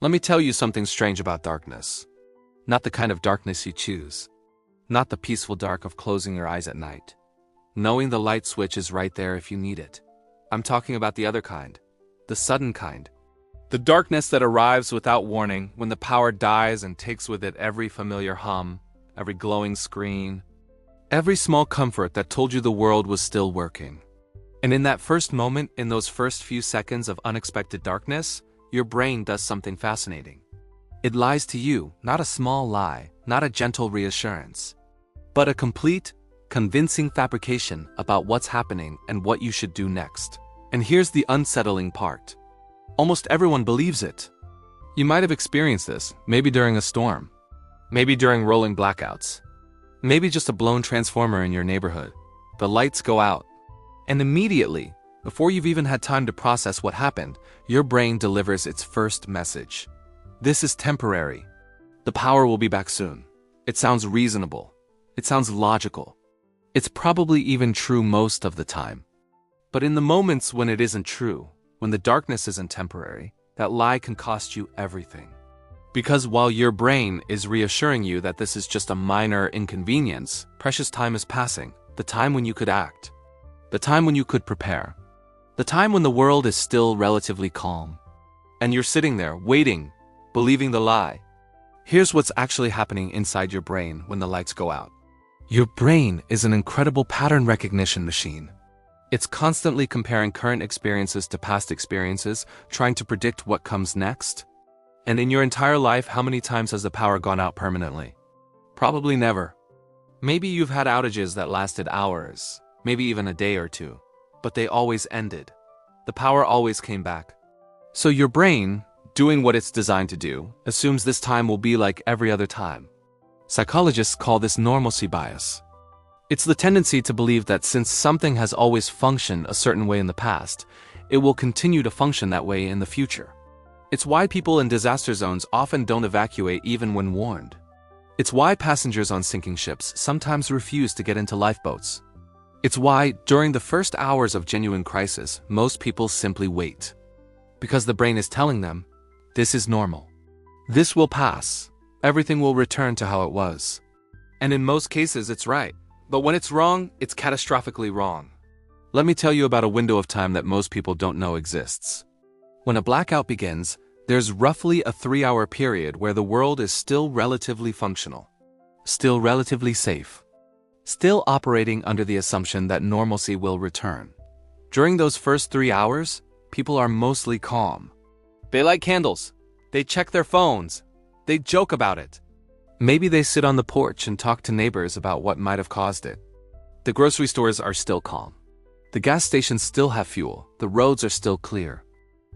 Let me tell you something strange about darkness. Not the kind of darkness you choose. Not the peaceful dark of closing your eyes at night. Knowing the light switch is right there if you need it. I'm talking about the other kind. The sudden kind. The darkness that arrives without warning when the power dies and takes with it every familiar hum, every glowing screen, every small comfort that told you the world was still working. And in that first moment, in those first few seconds of unexpected darkness, your brain does something fascinating. It lies to you, not a small lie, not a gentle reassurance, but a complete, convincing fabrication about what's happening and what you should do next. And here's the unsettling part. Almost everyone believes it. You might have experienced this, maybe during a storm, maybe during rolling blackouts, maybe just a blown transformer in your neighborhood. The lights go out, and immediately, before you've even had time to process what happened, your brain delivers its first message. This is temporary. The power will be back soon. It sounds reasonable. It sounds logical. It's probably even true most of the time. But in the moments when it isn't true, when the darkness isn't temporary, that lie can cost you everything. Because while your brain is reassuring you that this is just a minor inconvenience, precious time is passing, the time when you could act, the time when you could prepare, the time when the world is still relatively calm. And you're sitting there, waiting, believing the lie. Here's what's actually happening inside your brain when the lights go out. Your brain is an incredible pattern recognition machine. It's constantly comparing current experiences to past experiences, trying to predict what comes next. And in your entire life, how many times has the power gone out permanently? Probably never. Maybe you've had outages that lasted hours, maybe even a day or two, but they always ended. The power always came back. So your brain, doing what it's designed to do, assumes this time will be like every other time. Psychologists call this normalcy bias. It's the tendency to believe that since something has always functioned a certain way in the past, it will continue to function that way in the future. It's why people in disaster zones often don't evacuate even when warned. It's why passengers on sinking ships sometimes refuse to get into lifeboats. It's why, during the first hours of genuine crisis, most people simply wait. Because the brain is telling them, this is normal. This will pass. Everything will return to how it was. And in most cases, it's right. But when it's wrong, it's catastrophically wrong. Let me tell you about a window of time that most people don't know exists. When a blackout begins, there's roughly a 3-hour period where the world is still relatively functional, still relatively safe, still operating under the assumption that normalcy will return. During those first 3 hours, people are mostly calm. They light candles. They check their phones. They joke about it. Maybe they sit on the porch and talk to neighbors about what might have caused it. The grocery stores are still calm. The gas stations still have fuel. The roads are still clear.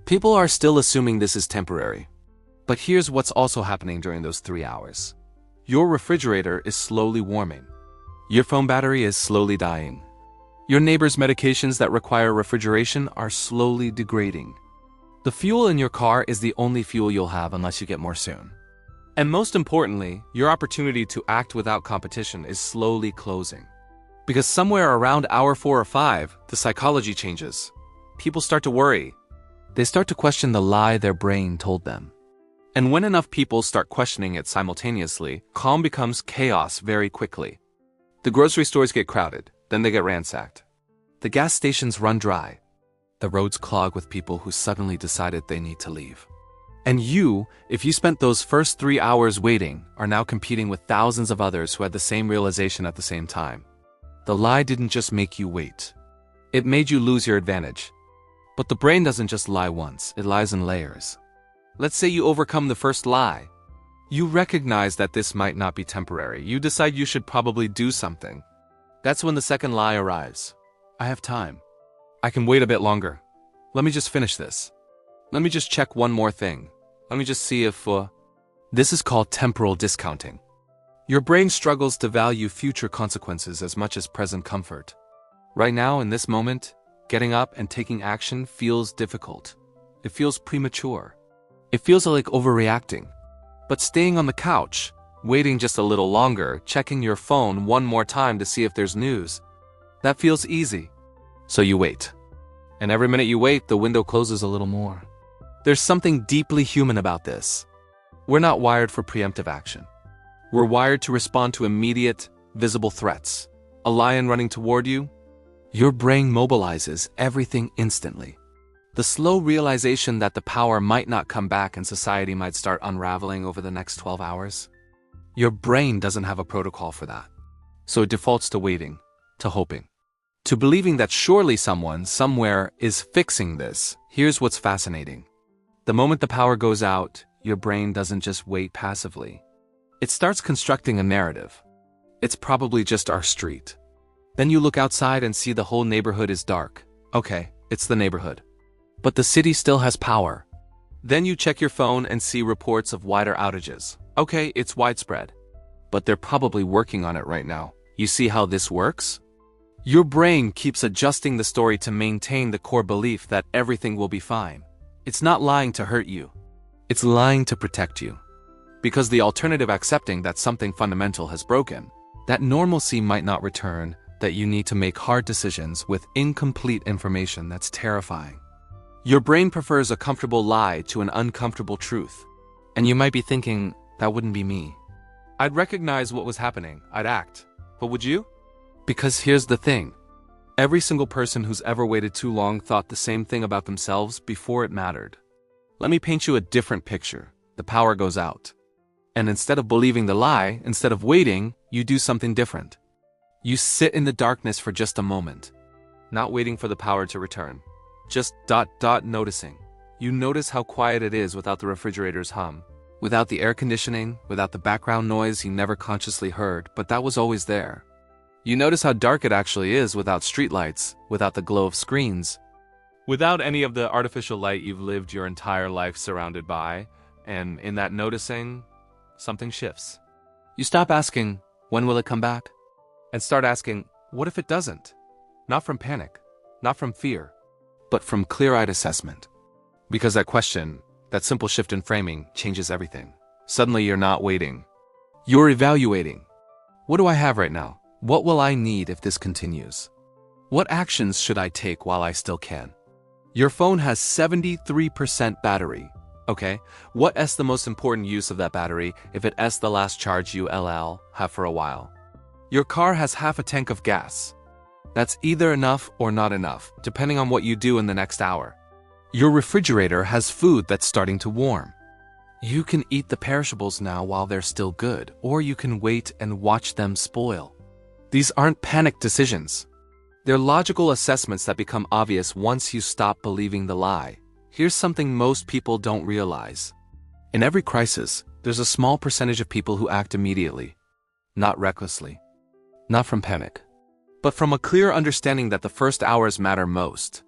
People are still assuming this is temporary. But here's what's also happening during those 3 hours. Your refrigerator is slowly warming. Your phone battery is slowly dying. Your neighbor's medications that require refrigeration are slowly degrading. The fuel in your car is the only fuel you'll have unless you get more soon. And most importantly, your opportunity to act without competition is slowly closing. Because somewhere around hour 4 or 5, the psychology changes. People start to worry. They start to question the lie their brain told them. And when enough people start questioning it simultaneously, calm becomes chaos very quickly. The grocery stores get crowded, then they get ransacked. The gas stations run dry. The roads clog with people who suddenly decided they need to leave. And you, if you spent those first 3 hours waiting, are now competing with thousands of others who had the same realization at the same time. The lie didn't just make you wait. It made you lose your advantage. But the brain doesn't just lie once, it lies in layers. Let's say you overcome the first lie. You recognize that this might not be temporary. You decide you should probably do something. That's when the second lie arrives. I have time. I can wait a bit longer. Let me just finish this. Let me just check one more thing. Let me just see if... This is called temporal discounting. Your brain struggles to value future consequences as much as present comfort. Right now, in this moment, getting up and taking action feels difficult. It feels premature. It feels like overreacting. But staying on the couch, waiting just a little longer, checking your phone one more time to see if there's news, that feels easy. So you wait. And every minute you wait, the window closes a little more. There's something deeply human about this. We're not wired for preemptive action. We're wired to respond to immediate, visible threats. A lion running toward you? Your brain mobilizes everything instantly. The slow realization that the power might not come back and society might start unraveling over the next 12 hours. Your brain doesn't have a protocol for that. So it defaults to waiting, to hoping, to believing that surely someone, somewhere, is fixing this. Here's what's fascinating. The moment the power goes out, your brain doesn't just wait passively. It starts constructing a narrative. It's probably just our street. Then you look outside and see the whole neighborhood is dark. Okay, it's the neighborhood. But the city still has power. Then you check your phone and see reports of wider outages. Okay, it's widespread. But they're probably working on it right now. You see how this works? Your brain keeps adjusting the story to maintain the core belief that everything will be fine. It's not lying to hurt you. It's lying to protect you. Because the alternative accepting that something fundamental has broken, that normalcy might not return, that you need to make hard decisions with incomplete information, that's terrifying. Your brain prefers a comfortable lie to an uncomfortable truth. And you might be thinking, that wouldn't be me. I'd recognize what was happening, I'd act. But would you? Because here's the thing. Every single person who's ever waited too long thought the same thing about themselves before it mattered. Let me paint you a different picture. The power goes out. And instead of believing the lie, instead of waiting, you do something different. You sit in the darkness for just a moment. Not waiting for the power to return. Just noticing. You notice how quiet it is without the refrigerator's hum, without the air conditioning, without the background noise you never consciously heard, but that was always there. You notice how dark it actually is without streetlights, without the glow of screens, without any of the artificial light you've lived your entire life surrounded by, and in that noticing, something shifts. You stop asking, when will it come back? And start asking, what if it doesn't? Not from panic, not from fear, but from clear-eyed assessment. Because that question, that simple shift in framing, changes everything. Suddenly you're not waiting. You're evaluating. What do I have right now? What will I need if this continues? What actions should I take while I still can? Your phone has 73% battery. Okay, what is the most important use of that battery if it is the last charge you have for a while? Your car has half a tank of gas. That's either enough or not enough, depending on what you do in the next hour. Your refrigerator has food that's starting to warm. You can eat the perishables now while they're still good, or you can wait and watch them spoil. These aren't panic decisions. They're logical assessments that become obvious once you stop believing the lie. Here's something most people don't realize. In every crisis, there's a small percentage of people who act immediately. Not recklessly. Not from panic. But from a clear understanding that the first hours matter most.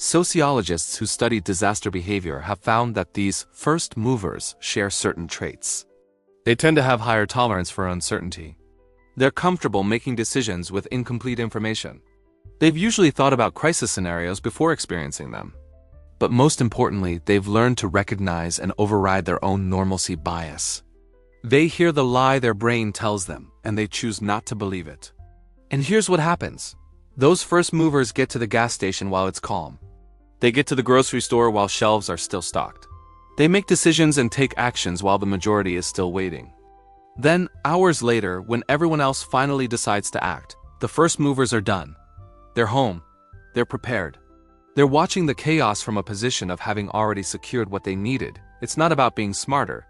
Sociologists who study disaster behavior have found that these first movers share certain traits. They tend to have higher tolerance for uncertainty. They're comfortable making decisions with incomplete information. They've usually thought about crisis scenarios before experiencing them. But most importantly, they've learned to recognize and override their own normalcy bias. They hear the lie their brain tells them, and they choose not to believe it. And here's what happens. Those first movers get to the gas station while it's calm. They get to the grocery store while shelves are still stocked. They make decisions and take actions while the majority is still waiting. Then, hours later, when everyone else finally decides to act, the first movers are done. They're home. They're prepared. They're watching the chaos from a position of having already secured what they needed. It's not about being smarter.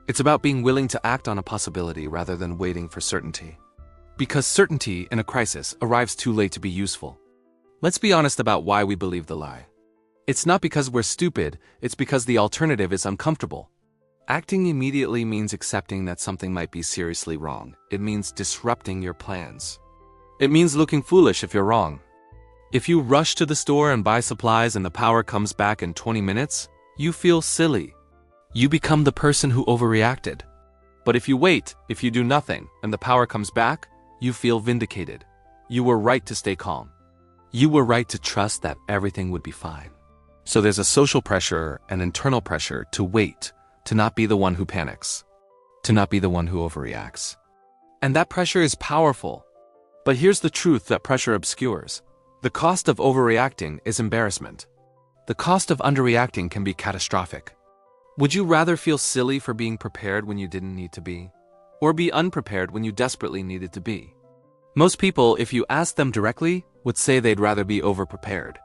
It's about being willing to act on a possibility rather than waiting for certainty. Because certainty in a crisis arrives too late to be useful. Let's be honest about why we believe the lie. It's not because we're stupid, it's because the alternative is uncomfortable. Acting immediately means accepting that something might be seriously wrong. It means disrupting your plans. It means looking foolish if you're wrong. If you rush to the store and buy supplies and the power comes back in 20 minutes, you feel silly. You become the person who overreacted. But if you wait, if you do nothing, and the power comes back, you feel vindicated. You were right to stay calm. You were right to trust that everything would be fine. So there's a social pressure and internal pressure to wait, to not be the one who panics, to not be the one who overreacts. And that pressure is powerful. But here's the truth that pressure obscures. The cost of overreacting is embarrassment. The cost of underreacting can be catastrophic. Would you rather feel silly for being prepared when you didn't need to be? Or be unprepared when you desperately needed to be? Most people, if you ask them directly, would say they'd rather be overprepared.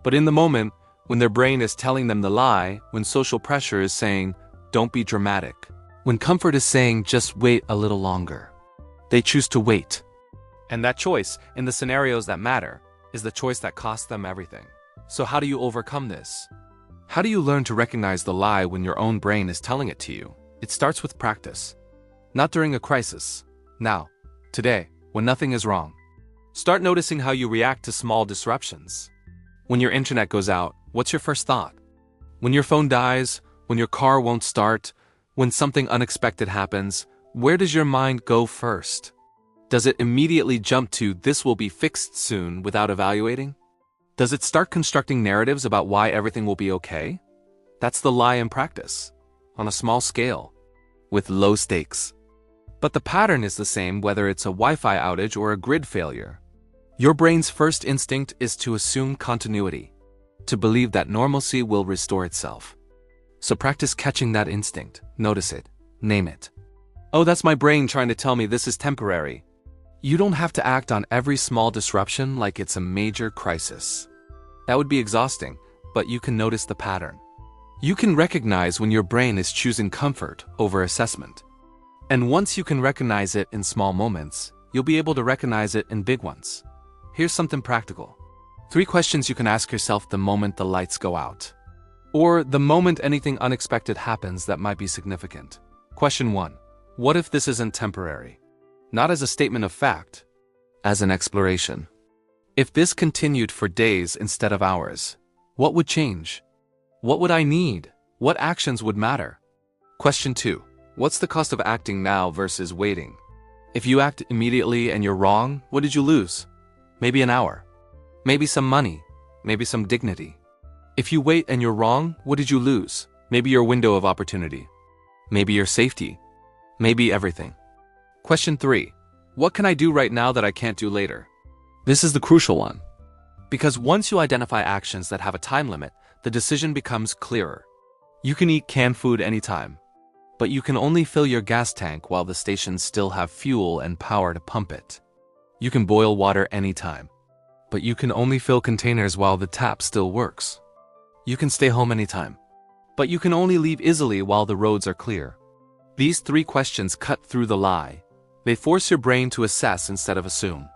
But in the moment, when their brain is telling them the lie, when social pressure is saying, don't be dramatic, when comfort is saying, just wait a little longer, they choose to wait. And that choice, in the scenarios that matter, is the choice that costs them everything. So how do you overcome this? How do you learn to recognize the lie when your own brain is telling it to you? It starts with practice. Not during a crisis. Now, today, when nothing is wrong. Start noticing how you react to small disruptions. When your internet goes out, what's your first thought? When your phone dies, when your car won't start, when something unexpected happens, where does your mind go first? Does it immediately jump to "this will be fixed soon" without evaluating? Does it start constructing narratives about why everything will be okay? That's the lie in practice, on a small scale, with low stakes. But the pattern is the same whether it's a Wi-Fi outage or a grid failure. Your brain's first instinct is to assume continuity, to believe that normalcy will restore itself. So practice catching that instinct, notice it, name it. Oh, that's my brain trying to tell me this is temporary. You don't have to act on every small disruption like it's a major crisis. That would be exhausting, but you can notice the pattern. You can recognize when your brain is choosing comfort over assessment. And once you can recognize it in small moments, you'll be able to recognize it in big ones. Here's something practical. 3 questions you can ask yourself the moment the lights go out. Or the moment anything unexpected happens that might be significant. Question 1. What if this isn't temporary? Not as a statement of fact, as an exploration. If this continued for days instead of hours, what would change? What would I need? What actions would matter? Question 2. What's the cost of acting now versus waiting? If you act immediately and you're wrong, what did you lose? Maybe an hour. Maybe some money. Maybe some dignity. If you wait and you're wrong, what did you lose? Maybe your window of opportunity. Maybe your safety. Maybe everything. Question 3. What can I do right now that I can't do later? This is the crucial one. Because once you identify actions that have a time limit, the decision becomes clearer. You can eat canned food anytime, but you can only fill your gas tank while the stations still have fuel and power to pump it. You can boil water anytime, but you can only fill containers while the tap still works. You can stay home anytime, but you can only leave easily while the roads are clear. These 3 questions cut through the lie. They force your brain to assess instead of assume.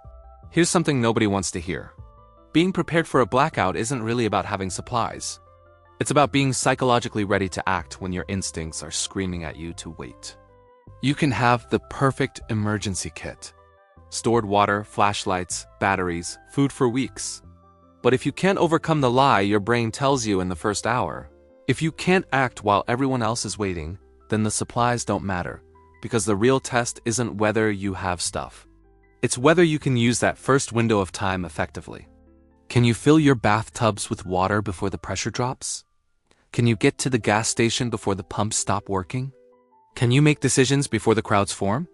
Here's something nobody wants to hear. Being prepared for a blackout isn't really about having supplies. It's about being psychologically ready to act when your instincts are screaming at you to wait. You can have the perfect emergency kit. Stored water, flashlights, batteries, food for weeks. But if you can't overcome the lie your brain tells you in the first hour, if you can't act while everyone else is waiting, then the supplies don't matter, because the real test isn't whether you have stuff. It's whether you can use that first window of time effectively. Can you fill your bathtubs with water before the pressure drops? Can you get to the gas station before the pumps stop working? Can you make decisions before the crowds form?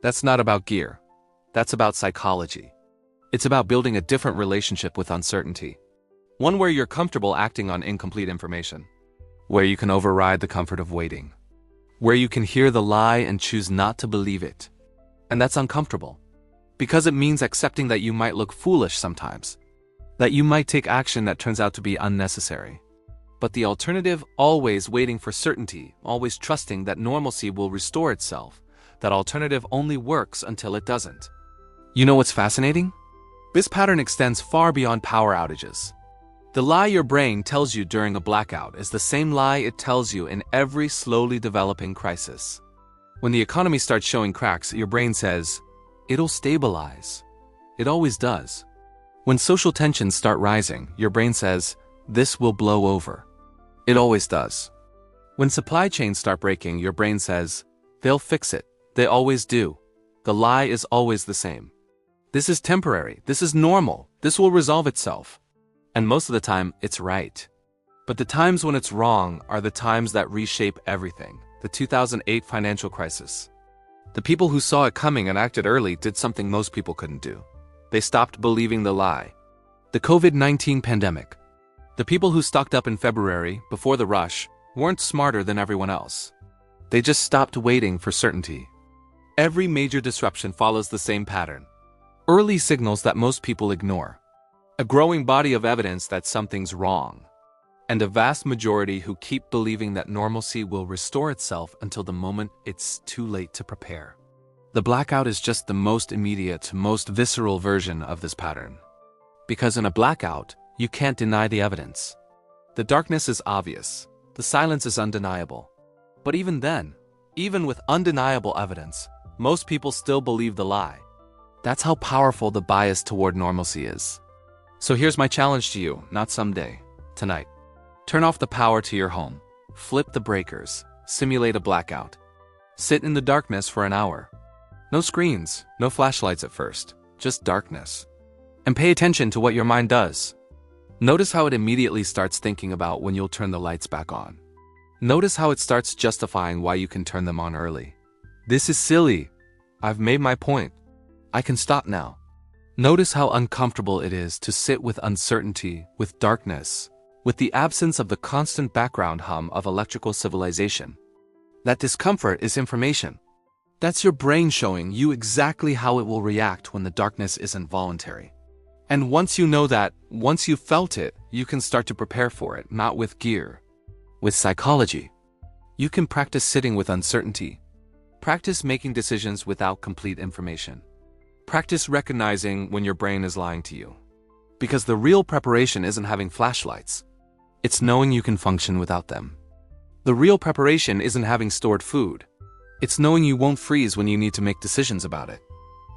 That's not about gear. That's about psychology. It's about building a different relationship with uncertainty. One where you're comfortable acting on incomplete information. Where you can override the comfort of waiting. Where you can hear the lie and choose not to believe it. And that's uncomfortable. Because it means accepting that you might look foolish sometimes. That you might take action that turns out to be unnecessary. But the alternative, always waiting for certainty, always trusting that normalcy will restore itself, that alternative only works until it doesn't. You know what's fascinating? This pattern extends far beyond power outages. The lie your brain tells you during a blackout is the same lie it tells you in every slowly developing crisis. When the economy starts showing cracks, your brain says, "It'll stabilize." It always does. When social tensions start rising, your brain says, "This will blow over." It always does. When supply chains start breaking, your brain says, "They'll fix it." They always do. The lie is always the same. This is temporary. This is normal. This will resolve itself. And most of the time, it's right. But the times when it's wrong are the times that reshape everything. The 2008 financial crisis. The people who saw it coming and acted early did something most people couldn't do. They stopped believing the lie. The COVID-19 pandemic. The people who stocked up in February, before the rush, weren't smarter than everyone else. They just stopped waiting for certainty. Every major disruption follows the same pattern. Early signals that most people ignore. A growing body of evidence that something's wrong. And a vast majority who keep believing that normalcy will restore itself until the moment it's too late to prepare. The blackout is just the most immediate, most visceral version of this pattern. Because in a blackout, you can't deny the evidence. The darkness is obvious. The silence is undeniable. But even then, even with undeniable evidence, most people still believe the lie. That's how powerful the bias toward normalcy is. So here's my challenge to you, not someday, tonight. Turn off the power to your home. Flip the breakers. Simulate a blackout. Sit in the darkness for an hour. No screens, no flashlights at first, just darkness. And pay attention to what your mind does. Notice how it immediately starts thinking about when you'll turn the lights back on. Notice how it starts justifying why you can turn them on early. This is silly. I've made my point. I can stop now. Notice how uncomfortable it is to sit with uncertainty, with darkness, with the absence of the constant background hum of electrical civilization. That discomfort is information. That's your brain showing you exactly how it will react when the darkness isn't voluntary. And once you know that, once you've felt it, you can start to prepare for it, not with gear. With psychology. You can practice sitting with uncertainty. Practice making decisions without complete information. Practice recognizing when your brain is lying to you. Because the real preparation isn't having flashlights. It's knowing you can function without them. The real preparation isn't having stored food. It's knowing you won't freeze when you need to make decisions about it.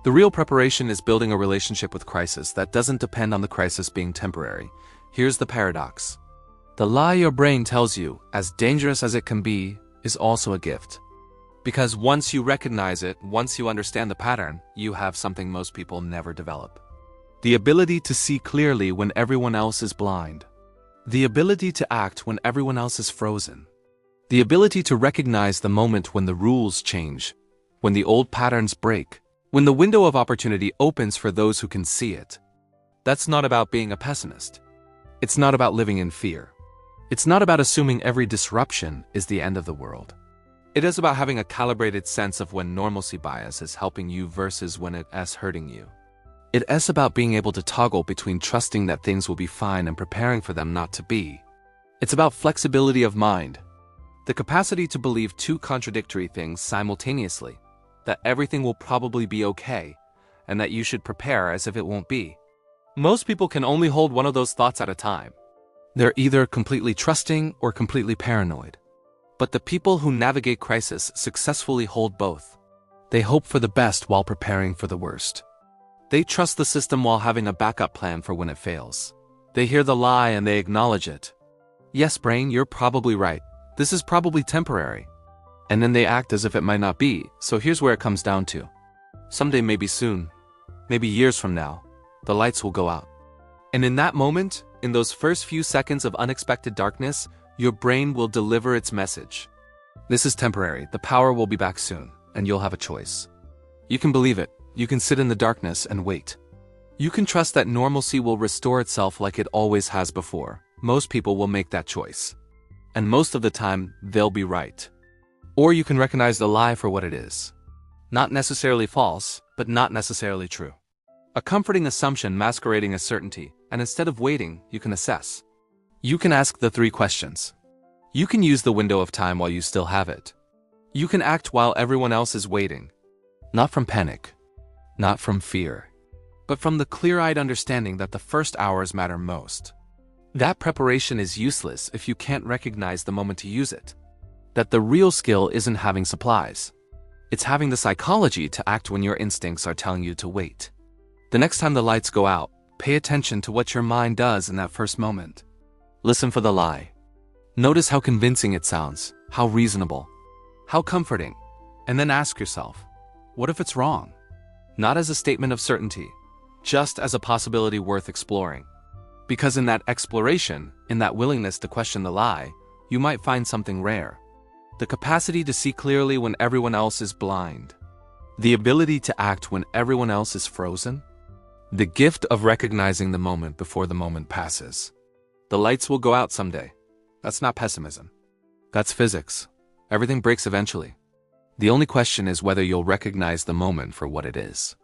The real preparation is building a relationship with crisis that doesn't depend on the crisis being temporary. Here's the paradox. The lie your brain tells you, as dangerous as it can be, is also a gift. Because once you recognize it, once you understand the pattern, you have something most people never develop. The ability to see clearly when everyone else is blind. The ability to act when everyone else is frozen. The ability to recognize the moment when the rules change, when the old patterns break, when the window of opportunity opens for those who can see it. That's not about being a pessimist. It's not about living in fear. It's not about assuming every disruption is the end of the world. It is about having a calibrated sense of when normalcy bias is helping you versus when it is hurting you. It is about being able to toggle between trusting that things will be fine and preparing for them not to be. It's about flexibility of mind. The capacity to believe two contradictory things simultaneously, that everything will probably be okay, and that you should prepare as if it won't be. Most people can only hold one of those thoughts at a time. They're either completely trusting or completely paranoid. But the people who navigate crisis successfully hold both. They hope for the best while preparing for the worst. They trust the system while having a backup plan for when it fails. They hear the lie and they acknowledge it. Yes, brain, you're probably right. This is probably temporary. And then they act as if it might not be, so here's where it comes down to. Someday, maybe soon, maybe years from now, the lights will go out. And in that moment, in those first few seconds of unexpected darkness, your brain will deliver its message. This is temporary, the power will be back soon, and you'll have a choice. You can believe it, you can sit in the darkness and wait. You can trust that normalcy will restore itself like it always has before. Most people will make that choice. And most of the time, they'll be right. Or you can recognize the lie for what it is. Not necessarily false, but not necessarily true. A comforting assumption masquerading as certainty, and instead of waiting, you can assess. You can ask the 3 questions. You can use the window of time while you still have it. You can act while everyone else is waiting. Not from panic, not from fear, but from the clear-eyed understanding that the first hours matter most. That preparation is useless if you can't recognize the moment to use it. That the real skill isn't having supplies. It's having the psychology to act when your instincts are telling you to wait. The next time the lights go out, pay attention to what your mind does in that first moment. Listen for the lie. Notice how convincing it sounds, how reasonable, how comforting, and then ask yourself, what if it's wrong? Not as a statement of certainty, just as a possibility worth exploring. Because in that exploration, in that willingness to question the lie, you might find something rare. The capacity to see clearly when everyone else is blind. The ability to act when everyone else is frozen. The gift of recognizing the moment before the moment passes. The lights will go out someday. That's not pessimism. That's physics. Everything breaks eventually. The only question is whether you'll recognize the moment for what it is.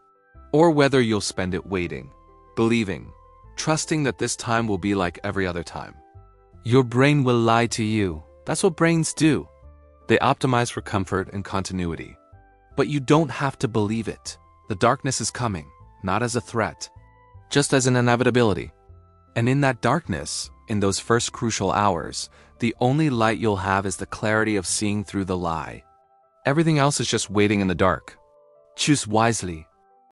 Or whether you'll spend it waiting, believing, trusting that this time will be like every other time. Your brain will lie to you. That's what brains do. They optimize for comfort and continuity. But you don't have to believe it. The darkness is coming, not as a threat, just as an inevitability. And in that darkness, in those first crucial hours, the only light you'll have is the clarity of seeing through the lie. Everything else is just waiting in the dark. Choose wisely,